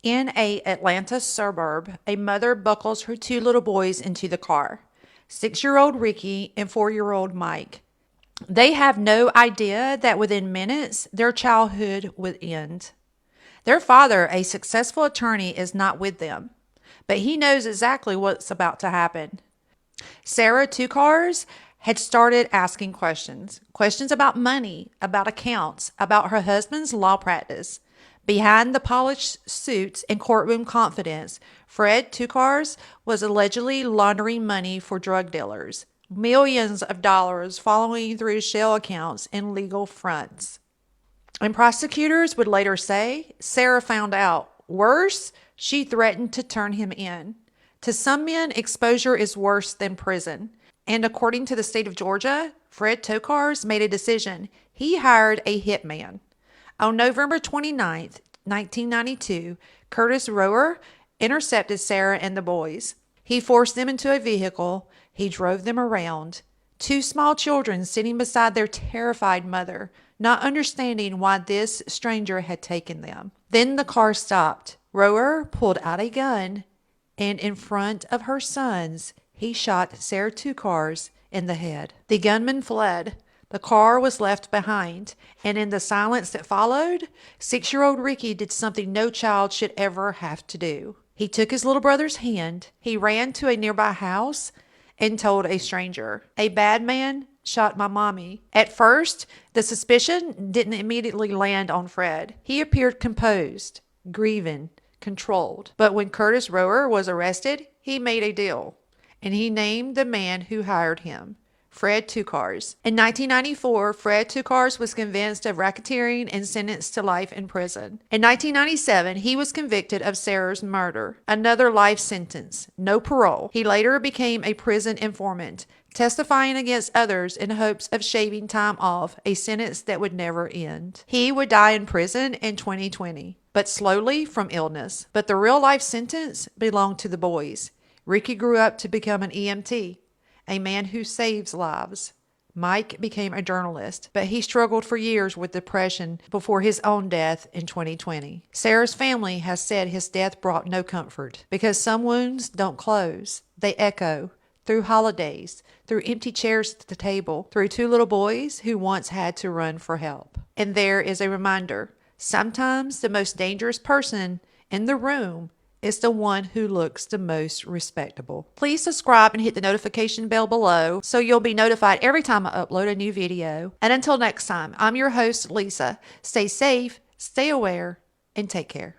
In a Atlanta suburb, a mother buckles her two little boys into the car, 6-year-old Ricky and 4-year-old Mike. They have no idea that within minutes, their childhood would end. Their father, a successful attorney, is not with them, but he knows exactly what's about to happen. Sara Tokars had started asking questions about money, about accounts, about her husband's law practice. Behind the polished suits and courtroom confidence, Fred Tokars was allegedly laundering money for drug dealers, millions of dollars following through shell accounts and legal fronts. And prosecutors would later say Sara found out. Worse, she threatened to turn him in. To some men, exposure is worse than prison. And according to the state of Georgia, Fred Tokars made a decision. He hired a hitman. On November 29th, 1992, Curtis Rower intercepted Sara and the boys. He forced them into a vehicle. He drove them around. Two small children sitting beside their terrified mother, not understanding why this stranger had taken them. Then the car stopped. Rower pulled out a gun, and in front of her sons, he shot Sara Tokars in the head. The gunman fled. The car was left behind, and in the silence that followed, 6-year-old Ricky did something no child should ever have to do. He took his little brother's hand, he ran to a nearby house, and told a stranger, "A bad man shot my mommy." At first, the suspicion didn't immediately land on Fred. He appeared composed, grieving, controlled. But when Curtis Rower was arrested, he made a deal, and he named the man who hired him, Fred Tokars. In 1994, Fred Tokars was convinced of racketeering and sentenced to life in prison. In 1997, he was convicted of Sara's murder, another life sentence, no parole. He later became a prison informant, testifying against others in hopes of shaving time off, a sentence that would never end. He would die in prison in 2020, but slowly from illness. But the real life sentence belonged to the boys. Ricky grew up to become an EMT, a man who saves lives. Mike became a journalist, but he struggled for years with depression before his own death in 2020. Sara's family has said his death brought no comfort because some wounds don't close. They echo through holidays, through empty chairs at the table, through two little boys who once had to run for help. And there is a reminder. Sometimes the most dangerous person in the room is the one who looks the most respectable. Please subscribe and hit the notification bell below so you'll be notified every time I upload a new video. And until next time, I'm your host, Lisa. Stay safe, stay aware, and take care.